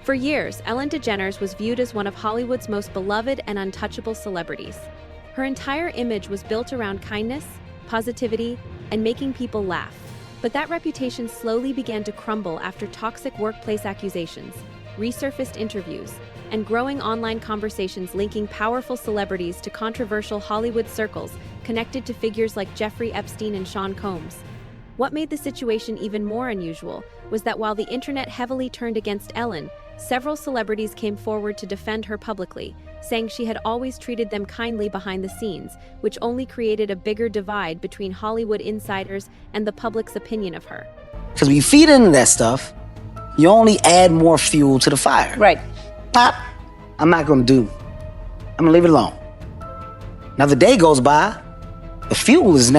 For years, Ellen DeGeneres was viewed as one of Hollywood's most beloved and untouchable celebrities. Her entire image was built around kindness, positivity, and making people laugh. But that reputation slowly began to crumble after toxic workplace accusations, resurfaced interviews, and growing online conversations linking powerful celebrities to controversial Hollywood circles connected to figures like Jeffrey Epstein and Sean Combs. What made the situation even more unusual was that while the internet heavily turned against Ellen, several celebrities came forward to defend her publicly, saying she had always treated them kindly behind the scenes, which only created a bigger divide between Hollywood insiders and the public's opinion of her. Because when you feed into that stuff, you only add more fuel to the fire. Right. Pop, I'm not gonna leave it alone. Now the day goes by, the fuel is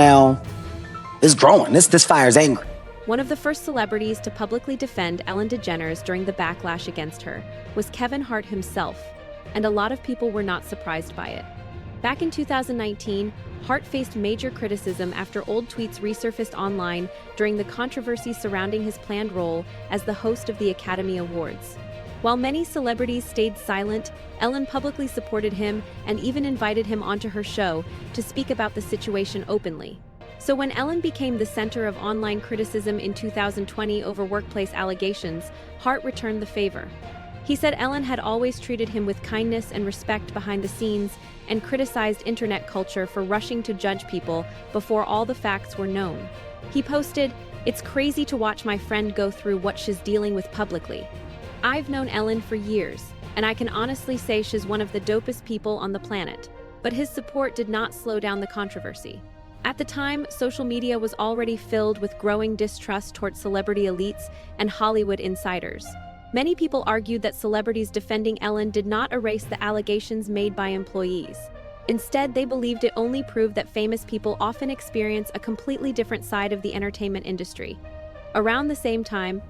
growing. This fire is angry. One of the first celebrities to publicly defend Ellen DeGeneres during the backlash against her was Kevin Hart himself, and a lot of people were not surprised by it. Back in 2019, Hart faced major criticism after old tweets resurfaced online during the controversy surrounding his planned role as the host of the Academy Awards. While many celebrities stayed silent, Ellen publicly supported him and even invited him onto her show to speak about the situation openly. So when Ellen became the center of online criticism in 2020 over workplace allegations, Hart returned the favor. He said Ellen had always treated him with kindness and respect behind the scenes and criticized internet culture for rushing to judge people before all the facts were known. He posted, "It's crazy to watch my friend go through what she's dealing with publicly. I've known Ellen for years, and I can honestly say she's one of the dopest people on the planet." But his support did not slow down the controversy. At the time, social media was already filled with growing distrust toward celebrity elites and Hollywood insiders. Many people argued that celebrities defending Ellen did not erase the allegations made by employees. Instead, they believed it only proved that famous people often experience a completely different side of the entertainment industry. Around the same time,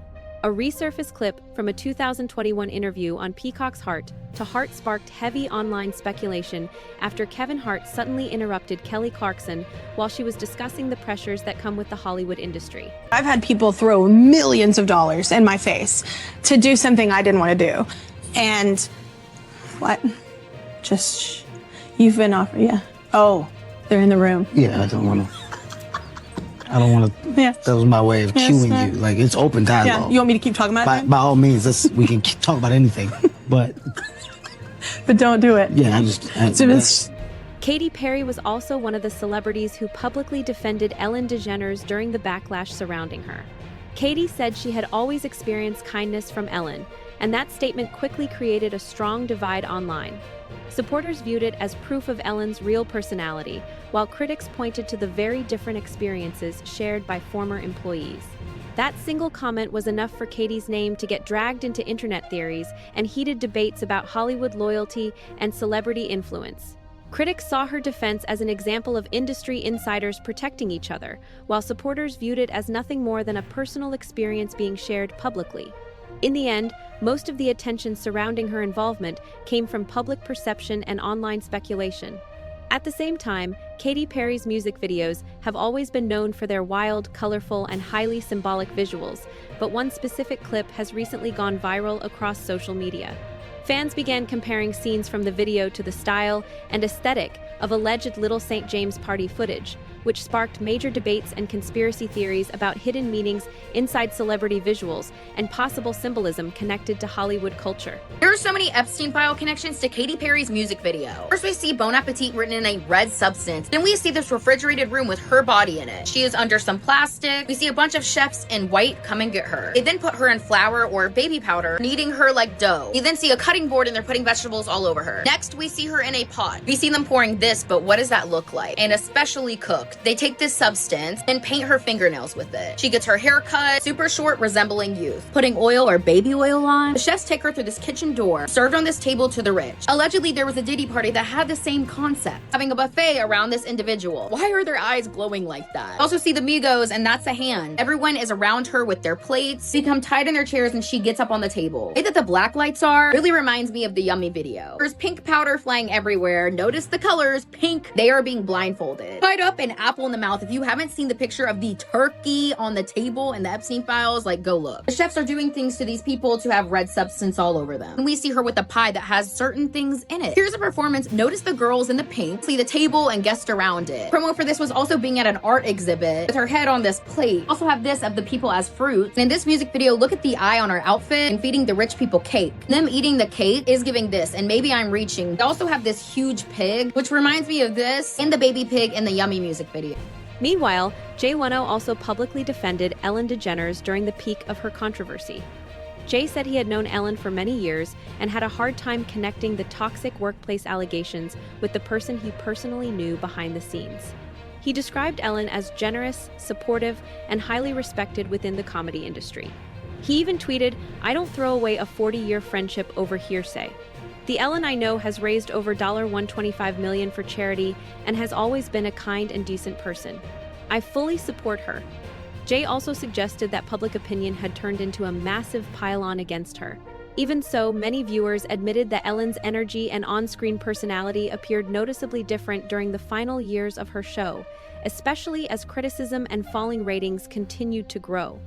a resurfaced clip from a 2021 interview on Peacock's Heart to Heart sparked heavy online speculation after Kevin Hart suddenly interrupted Kelly Clarkson while she was discussing the pressures that come with the Hollywood industry. I've had people throw millions of dollars in my face to do something I didn't want to do. And what? You've been offered, yeah. Oh, they're in the room. Yeah, I don't want to. Yeah. That was my way of cueing you. Like, it's open dialogue. Yeah. You want me to keep talking about it? By all means, we can talk about anything. But don't do it. Yeah, Katy Perry was also one of the celebrities who publicly defended Ellen DeGeneres during the backlash surrounding her. Katy said she had always experienced kindness from Ellen, and that statement quickly created a strong divide online. Supporters viewed it as proof of Ellen's real personality, while critics pointed to the very different experiences shared by former employees. That single comment was enough for Katy's name to get dragged into internet theories and heated debates about Hollywood loyalty and celebrity influence. Critics saw her defense as an example of industry insiders protecting each other, while supporters viewed it as nothing more than a personal experience being shared publicly. In the end, most of the attention surrounding her involvement came from public perception and online speculation. At the same time, Katy Perry's music videos have always been known for their wild, colorful, and highly symbolic visuals, but one specific clip has recently gone viral across social media. Fans began comparing scenes from the video to the style and aesthetic of alleged Little St. James Party footage, which sparked major debates and conspiracy theories about hidden meanings inside celebrity visuals and possible symbolism connected to Hollywood culture. There are so many Epstein file connections to Katy Perry's music video. First we see Bon Appetit written in a red substance. Then we see this refrigerated room with her body in it. She is under some plastic. We see a bunch of chefs in white come and get her. They then put her in flour or baby powder, kneading her like dough. We then see a cutting board and they're putting vegetables all over her. Next, we see her in a pot. We see them pouring this, but what does that look like? And especially cooked. They take this substance and paint her fingernails with it. She gets her hair cut, super short, resembling youth. Putting oil or baby oil on. The chefs take her through this kitchen door, served on this table to the rich. Allegedly, there was a Diddy party that had the same concept, having a buffet around this individual. Why are their eyes glowing like that? Also see the Migos, and that's a hand. Everyone is around her with their plates, become tied in their chairs, and she gets up on the table. The way that the black lights are really reminds me of the Yummy video. There's pink powder flying everywhere. Notice the colors, pink. They are being blindfolded, tied up, and apple in the mouth. If you haven't seen the picture of the turkey on the table in the Epstein files, like, go look. The chefs are doing things to these people to have red substance all over them. And we see her with a pie that has certain things in it. Here's a performance. Notice the girls in the pink, see the table and guests around it. Promo for this was also being at an art exhibit with her head on this plate. Also have this of the people as fruits. And in this music video, look at the eye on her outfit and feeding the rich people cake. Them eating the cake is giving this, and maybe I'm reaching. They also have this huge pig, which reminds me of this and the baby pig in the Yummy music video. Meanwhile, Jay Leno also publicly defended Ellen DeGeneres during the peak of her controversy. Jay said he had known Ellen for many years and had a hard time connecting the toxic workplace allegations with the person he personally knew behind the scenes. He described Ellen as generous, supportive, and highly respected within the comedy industry. He even tweeted, "I don't throw away a 40-year friendship over hearsay. The Ellen I know has raised over $125 million for charity and has always been a kind and decent person. I fully support her." Jay also suggested that public opinion had turned into a massive pile-on against her. Even so, many viewers admitted that Ellen's energy and on-screen personality appeared noticeably different during the final years of her show, especially as criticism and falling ratings continued to grow.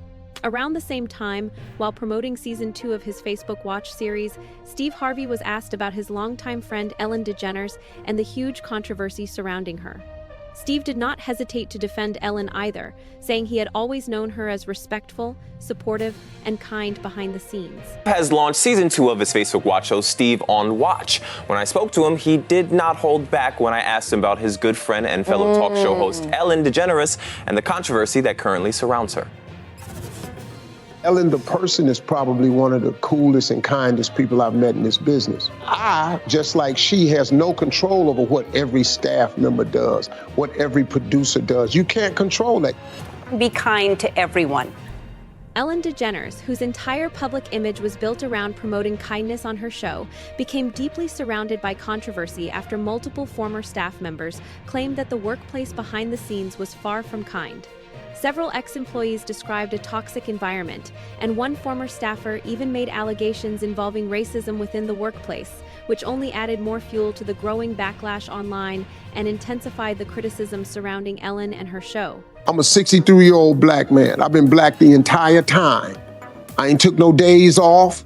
Around the same time, while promoting Season 2 of his Facebook Watch series, Steve Harvey was asked about his longtime friend Ellen DeGeneres and the huge controversy surrounding her. Steve did not hesitate to defend Ellen either, saying he had always known her as respectful, supportive, and kind behind the scenes. Has launched Season 2 of his Facebook Watch show, Steve on Watch. When I spoke to him, he did not hold back when I asked him about his good friend and fellow talk show host Ellen DeGeneres and the controversy that currently surrounds her. Ellen, the person, is probably one of the coolest and kindest people I've met in this business. I, just like she, has no control over what every staff member does, what every producer does. You can't control that. Be kind to everyone. Ellen DeGeneres, whose entire public image was built around promoting kindness on her show, became deeply surrounded by controversy after multiple former staff members claimed that the workplace behind the scenes was far from kind. Several ex-employees described a toxic environment, and one former staffer even made allegations involving racism within the workplace, which only added more fuel to the growing backlash online and intensified the criticism surrounding Ellen and her show. I'm a 63-year-old black man. I've been black the entire time. I ain't took no days off.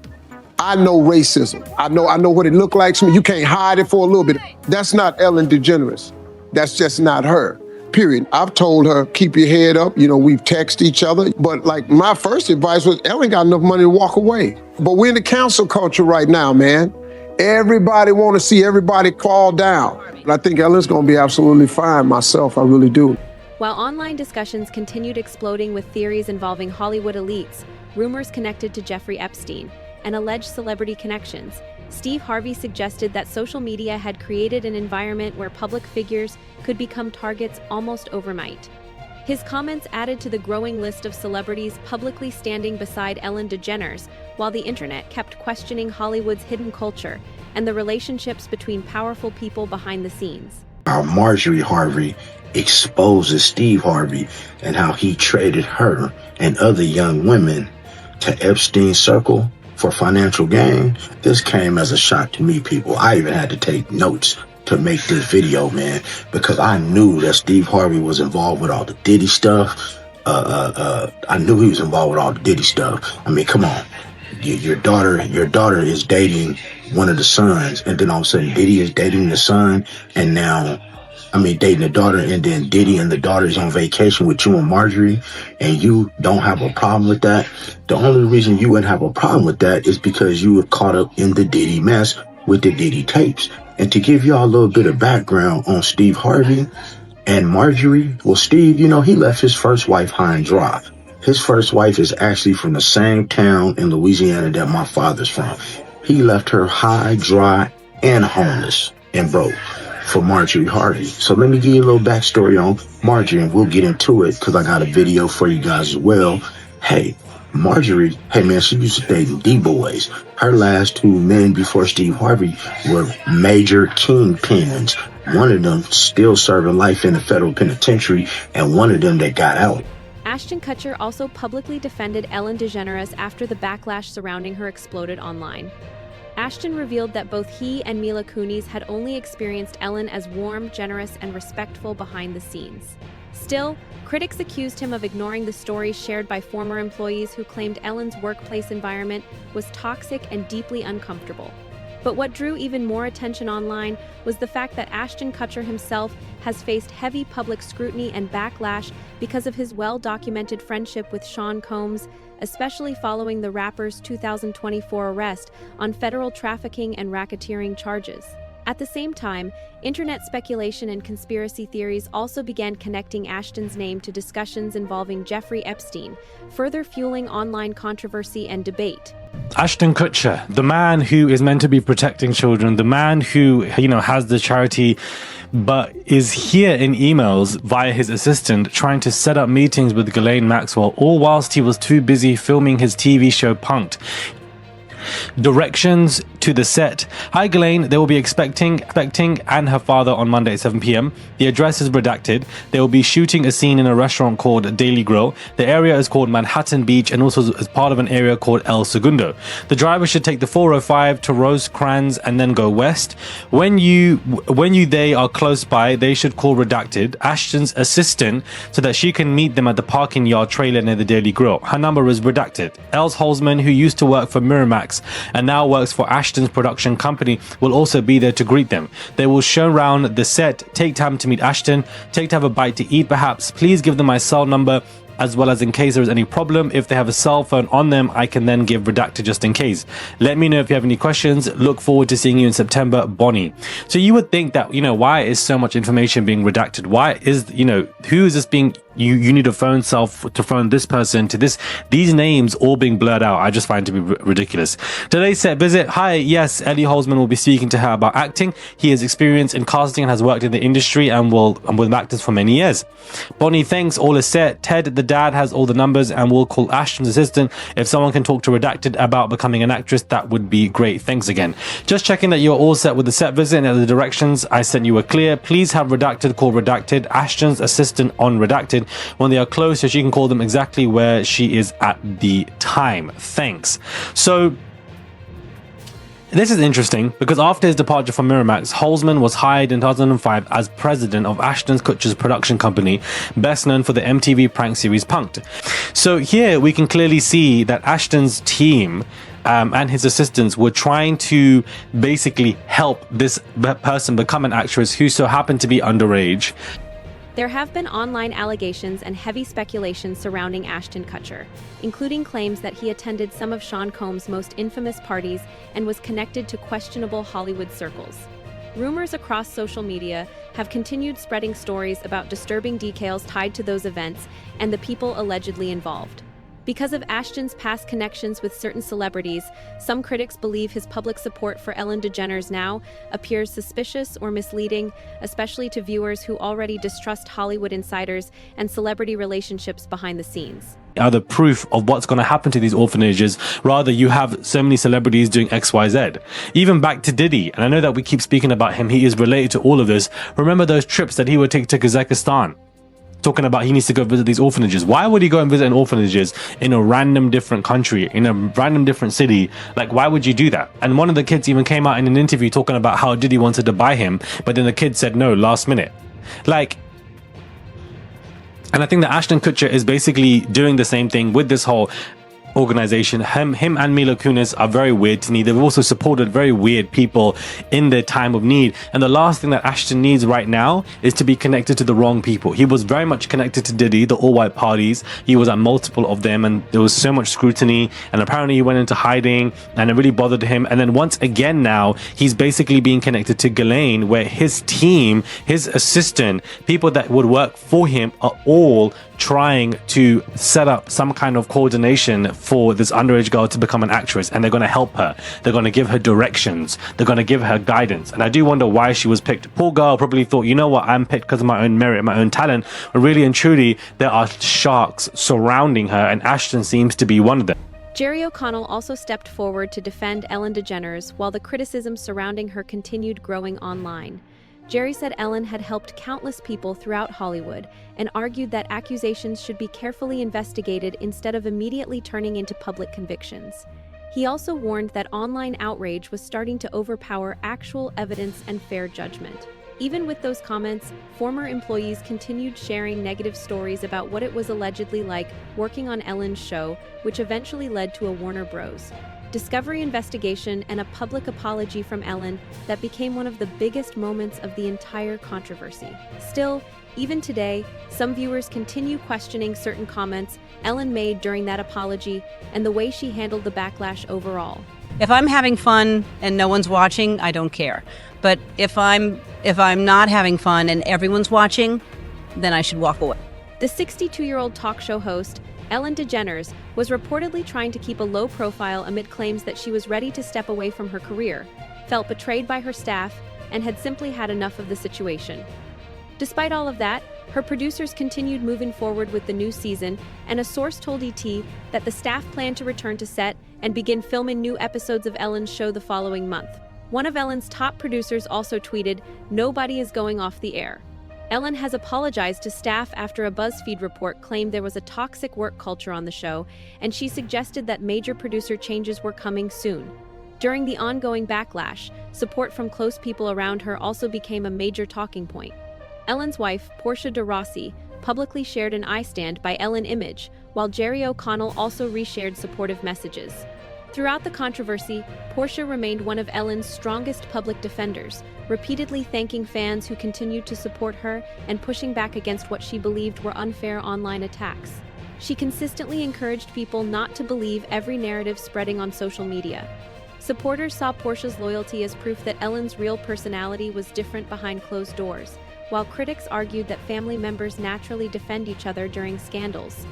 I know racism. I know what it looked like to me. You can't hide it for a little bit. That's not Ellen DeGeneres. That's just not her. Period. I've told her, keep your head up. You know, we've texted each other. But like, my first advice was, Ellen got enough money to walk away. But we're in the council culture right now, man. Everybody want to see everybody fall down. But I think Ellen's going to be absolutely fine, myself. I really do. While online discussions continued exploding with theories involving Hollywood elites, rumors connected to Jeffrey Epstein, and alleged celebrity connections, Steve Harvey suggested that social media had created an environment where public figures could become targets almost overnight. His comments added to the growing list of celebrities publicly standing beside Ellen DeGeneres, while the internet kept questioning Hollywood's hidden culture and the relationships between powerful people behind the scenes. How Marjorie Harvey exposes Steve Harvey and how he traded her and other young women to Epstein's circle for financial gain. This came as a shock to me, people. I even had to take notes to make this video, man, because I knew that Steve Harvey was involved with all the Diddy stuff. I knew he was involved with all the Diddy stuff. I mean, come on. Your daughter is dating one of the sons, and then all of a sudden Diddy is dating the son, and now, dating the daughter, and then Diddy and the daughter is on vacation with you and Marjorie, and you don't have a problem with that. The only reason you wouldn't have a problem with that is because you were caught up in the Diddy mess with the Diddy tapes. And to give y'all a little bit of background on Steve Harvey and Marjorie, well, Steve, he left his first wife high and dry. His first wife is actually from the same town in Louisiana that my father's from. He left her high, dry, and homeless and broke for Marjorie Harvey. So let me give you a little backstory on Marjorie, and we'll get into it because I got a video for you guys as well. Hey, Marjorie, she used to date D-boys. Her last two men before Steve Harvey were major kingpins. One of them still serving life in the federal penitentiary, and one of them that got out. Ashton Kutcher also publicly defended Ellen DeGeneres after the backlash surrounding her exploded online. Ashton revealed that both he and Mila Kunis had only experienced Ellen as warm, generous, and respectful behind the scenes. Still, critics accused him of ignoring the stories shared by former employees who claimed Ellen's workplace environment was toxic and deeply uncomfortable. But what drew even more attention online was the fact that Ashton Kutcher himself has faced heavy public scrutiny and backlash because of his well-documented friendship with Sean Combs, especially following the rapper's 2024 arrest on federal trafficking and racketeering charges. At the same time, internet speculation and conspiracy theories also began connecting Ashton's name to discussions involving Jeffrey Epstein, further fueling online controversy and debate. Ashton Kutcher, the man who is meant to be protecting children, the man who, has the charity, but is here in emails via his assistant trying to set up meetings with Ghislaine Maxwell, all whilst he was too busy filming his TV show Punk'd. Directions to the set. Hi Ghislaine, they will be expecting and her father on Monday at 7 p.m. The address is redacted. They will be shooting a scene in a restaurant called Daily Grill. The area is called Manhattan Beach and also is part of an area called El Segundo. The driver should take the 405 to Rosecrans and then go west. When they are close by, they should call redacted Ashton's assistant so that she can meet them at the parking yard trailer near the Daily Grill. Her number is redacted. Els Holzman, who used to work for Miramax and now works for Ashton's production company, will also be there to greet them. They will show around the set, take time to meet Ashton, take to have a bite to eat perhaps. Please give them my cell number, as well as in case there is any problem. If they have a cell phone on them, I can then give redacted just in case. Let me know if you have any questions. Look forward to seeing you in September, Bonnie. So you would think that, why is so much information being redacted? Why is, who is this being, you need a phone cell to phone this person to this, these names all being blurred out. I just find it to be ridiculous. Today's set visit. Hi, yes, Ellie Holzman will be speaking to her about acting. He is experienced in casting and has worked in the industry and with actors for many years. Bonnie, thanks, all is set. Ted, the dad, has all the numbers and will call Ashton's assistant. If someone can talk to redacted about becoming an actress, that would be great. Thanks again. Just checking that you're all set with the set visit and that the directions I sent you were clear. Please have redacted call redacted Ashton's assistant on redacted when they are close so she can call them exactly where she is at the time. Thanks. So this is interesting because after his departure from Miramax, Holzman was hired in 2005 as president of Ashton Kutcher's production company, best known for the MTV prank series Punk'd. So here we can clearly see that Ashton's team and his assistants were trying to basically help this person become an actress who so happened to be underage. There have been online allegations and heavy speculation surrounding Ashton Kutcher, including claims that he attended some of Sean Combs' most infamous parties and was connected to questionable Hollywood circles. Rumors across social media have continued spreading stories about disturbing details tied to those events and the people allegedly involved. Because of Ashton's past connections with certain celebrities, some critics believe his public support for Ellen DeGeneres now appears suspicious or misleading, especially to viewers who already distrust Hollywood insiders and celebrity relationships behind the scenes. Other proof of what's going to happen to these orphanages. Rather, you have so many celebrities doing XYZ. Even back to Diddy, and I know that we keep speaking about him, he is related to all of this. Remember those trips that he would take to Kazakhstan? Talking about he needs to go visit these orphanages. Why would he go and visit an orphanages in a random different country, in a random different city? Like, why would you do that? And one of the kids even came out in an interview talking about how Diddy wanted to buy him, but then the kid said no last minute. And I think that Ashton Kutcher is basically doing the same thing with this whole organization. Him and Mila Kunis are very weird to me. They've also supported very weird people in their time of need. And the last thing that Ashton needs right now is to be connected to the wrong people. He was very much connected to Diddy, the all-white parties. He was at multiple of them and there was so much scrutiny. And apparently he went into hiding and it really bothered him. And then once again now, he's basically being connected to Ghislaine, where his team, his assistant, people that would work for him are all trying to set up some kind of coordination for this underage girl to become an actress, and they're going to help her. They're going to give her directions. They're going to give her guidance. And I do wonder why she was picked. Poor girl probably thought, you know what, I'm picked because of my own merit, my own talent. But really and truly, there are sharks surrounding her, and Ashton seems to be one of them. Jerry O'Connell also stepped forward to defend Ellen DeGeneres while the criticism surrounding her continued growing online. Jerry said Ellen had helped countless people throughout Hollywood and argued that accusations should be carefully investigated instead of immediately turning into public convictions. He also warned that online outrage was starting to overpower actual evidence and fair judgment. Even with those comments, former employees continued sharing negative stories about what it was allegedly like working on Ellen's show, which eventually led to a Warner Bros. Discovery investigation and a public apology from Ellen that became one of the biggest moments of the entire controversy. Still, even today, some viewers continue questioning certain comments Ellen made during that apology and the way she handled the backlash overall. If I'm having fun and no one's watching, I don't care. But if I'm not having fun and everyone's watching, then I should walk away. The 62-year-old talk show host, Ellen DeGeneres, was reportedly trying to keep a low profile amid claims that she was ready to step away from her career, felt betrayed by her staff, and had simply had enough of the situation. Despite all of that, her producers continued moving forward with the new season, and a source told ET that the staff planned to return to set and begin filming new episodes of Ellen's show the following month. One of Ellen's top producers also tweeted, "Nobody is going off the air." Ellen has apologized to staff after a BuzzFeed report claimed there was a toxic work culture on the show, and she suggested that major producer changes were coming soon. During the ongoing backlash, support from close people around her also became a major talking point. Ellen's wife, Portia de Rossi, publicly shared an I Stand by Ellen image, while Jerry O'Connell also reshared supportive messages. Throughout the controversy, Portia remained one of Ellen's strongest public defenders, repeatedly thanking fans who continued to support her and pushing back against what she believed were unfair online attacks. She consistently encouraged people not to believe every narrative spreading on social media. Supporters saw Portia's loyalty as proof that Ellen's real personality was different behind closed doors, while critics argued that family members naturally defend each other during scandals.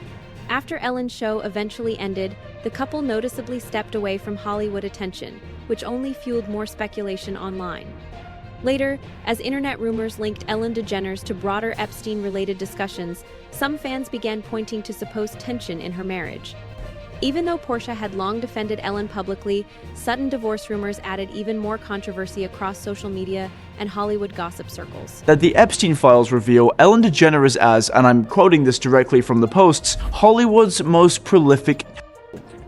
After Ellen's show eventually ended, the couple noticeably stepped away from Hollywood attention, which only fueled more speculation online. Later, as internet rumors linked Ellen DeGeneres to broader Epstein-related discussions, some fans began pointing to supposed tension in her marriage. Even though Portia had long defended Ellen publicly, sudden divorce rumors added even more controversy across social media and Hollywood gossip circles. That the Epstein files reveal Ellen DeGeneres as, and I'm quoting this directly from the posts, Hollywood's most prolific,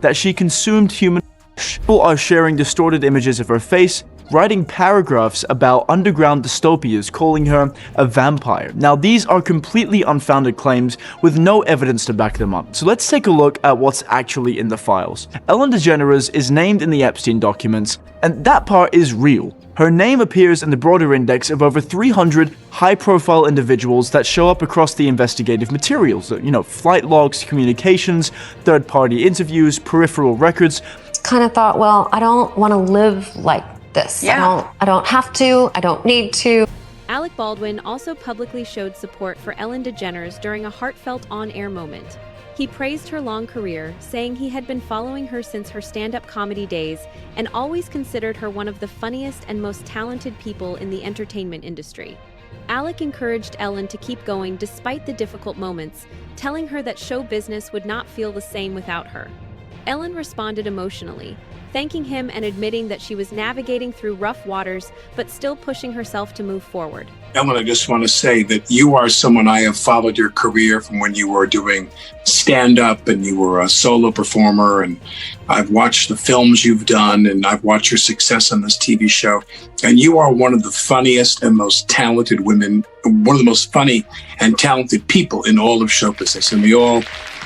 that she consumed human flesh. People are sharing distorted images of her face, writing paragraphs about underground dystopias, calling her a vampire. Now, these are completely unfounded claims with no evidence to back them up. So let's take a look at what's actually in the files. Ellen DeGeneres is named in the Epstein documents, and that part is real. Her name appears in the broader index of over 300 high-profile individuals that show up across the investigative materials. Flight logs, communications, third-party interviews, peripheral records. Kind of thought, well, I don't want to live like this. Yeah. I don't have to, I don't need to. Alec Baldwin also publicly showed support for Ellen DeGeneres during a heartfelt on-air moment. He praised her long career, saying he had been following her since her stand-up comedy days and always considered her one of the funniest and most talented people in the entertainment industry. Alec encouraged Ellen to keep going despite the difficult moments, telling her that show business would not feel the same without her. Ellen responded emotionally, thanking him and admitting that she was navigating through rough waters, but still pushing herself to move forward. Ellen, I just want to say that you are someone I have followed your career from when you were doing stand-up and you were a solo performer, and I've watched the films you've done and I've watched your success on this TV show. And you are one of the funniest and most talented women, one of the most funny and talented people in all of show business. And we all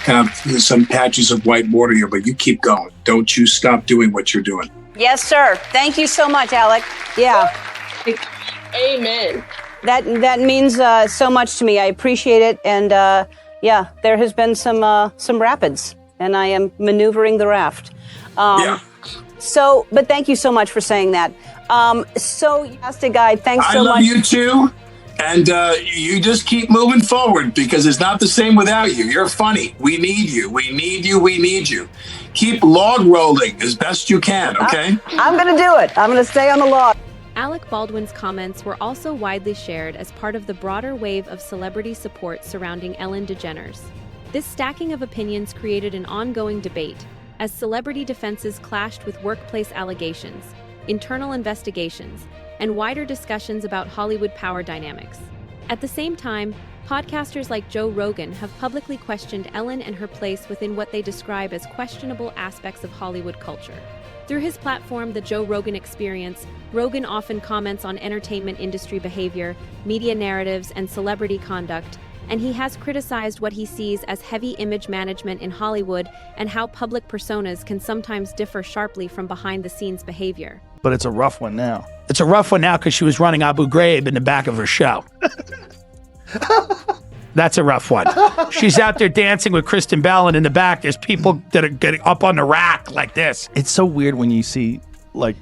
have some patches of white water here, but you keep going. Don't you stop doing what you're doing. Yes, sir. Thank you so much, Alec. Yeah. Amen. That means so much to me. I appreciate it. And yeah, there has been some rapids, and I am maneuvering the raft. Yeah. So, but thank you so much for saying that. So, Yasta Guy, thanks so much. I love you too. And you just keep moving forward because it's not the same without you. You're funny. We need you. We need you. We need you. Keep log rolling as best you can, okay? I'm going to do it. I'm going to stay on the log. Alec Baldwin's comments were also widely shared as part of the broader wave of celebrity support surrounding Ellen DeGeneres. This stacking of opinions created an ongoing debate as celebrity defenses clashed with workplace allegations, internal investigations, and wider discussions about Hollywood power dynamics. At the same time, podcasters like Joe Rogan have publicly questioned Ellen and her place within what they describe as questionable aspects of Hollywood culture. Through his platform, The Joe Rogan Experience, Rogan often comments on entertainment industry behavior, media narratives, and celebrity conduct, and he has criticized what he sees as heavy image management in Hollywood and how public personas can sometimes differ sharply from behind-the-scenes behavior. But it's a rough one now. It's a rough one now because she was running Abu Ghraib in the back of her show. That's a rough one. She's out there dancing with Kristen Bell, and in the back, there's people that are getting up on the rack like this. It's so weird when you see, like,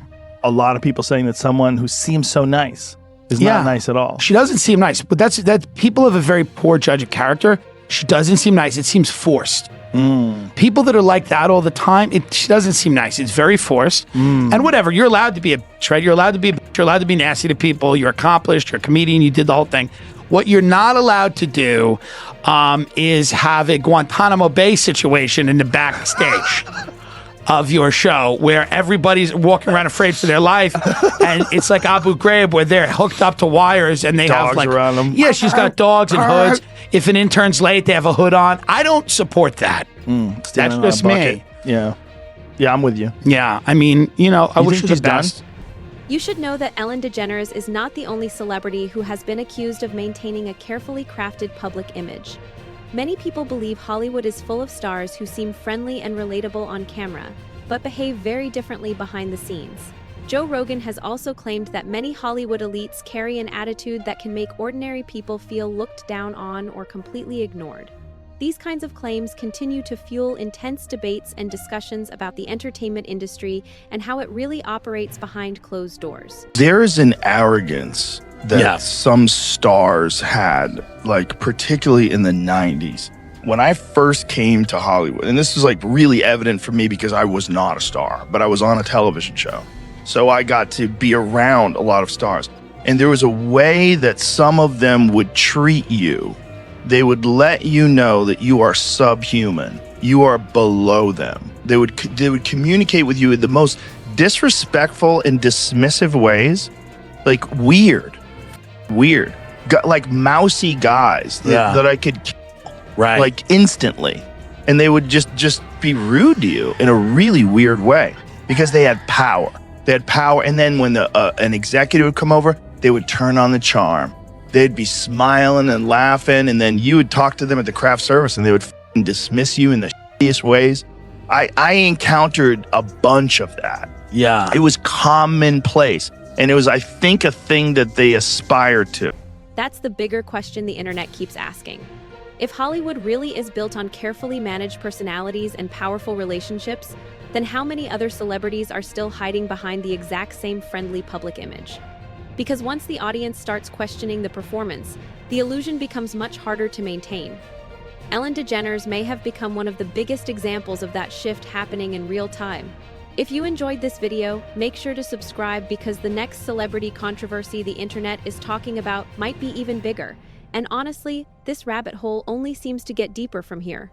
a lot of people saying that someone who seems so nice is not nice at all. She doesn't seem nice, but that's people have a very poor judge of character. She doesn't seem nice. It seems forced. People that are like that all the time, she doesn't seem nice. It's very forced. And whatever, you're allowed to be a bitch, right? You're allowed to be a bitch. You're allowed to be nasty to people. You're accomplished. You're a comedian. You did the whole thing. What you're not allowed to do is have a Guantanamo Bay situation in the backstage of your show where everybody's walking around afraid for their life, and it's like Abu Ghraib where they're hooked up to wires and they dogs have like around them. Yeah, she's got dogs and hoods. If an intern's late, they have a hood on. I don't support that. That's just me. Yeah, I'm with you. Yeah, I mean, I wish her the best. You should know that Ellen DeGeneres is not the only celebrity who has been accused of maintaining a carefully crafted public image. Many people believe Hollywood is full of stars who seem friendly and relatable on camera, but behave very differently behind the scenes. Joe Rogan has also claimed that many Hollywood elites carry an attitude that can make ordinary people feel looked down on or completely ignored. These kinds of claims continue to fuel intense debates and discussions about the entertainment industry and how it really operates behind closed doors. There is an arrogance that some stars had, like particularly in the 90s. When I first came to Hollywood, and this was like really evident for me because I was not a star, but I was on a television show. So I got to be around a lot of stars. And there was a way that some of them would treat you. They would let you know that you are subhuman. You are below them. They would communicate with you in the most disrespectful and dismissive ways. Like weird. Like mousy guys that I could kill, like instantly. And they would just be rude to you in a really weird way because they had power. And then when an executive would come over, they would turn on the charm. They'd be smiling and laughing, and then you would talk to them at the craft service, and they would dismiss you in the shittiest ways. I encountered a bunch of that. Yeah. It was commonplace, and it was, I think, a thing that they aspired to. That's the bigger question the internet keeps asking. If Hollywood really is built on carefully managed personalities and powerful relationships, then how many other celebrities are still hiding behind the exact same friendly public image? Because once the audience starts questioning the performance, the illusion becomes much harder to maintain. Ellen DeGeneres may have become one of the biggest examples of that shift happening in real time. If you enjoyed this video, make sure to subscribe because the next celebrity controversy the internet is talking about might be even bigger. And honestly, this rabbit hole only seems to get deeper from here.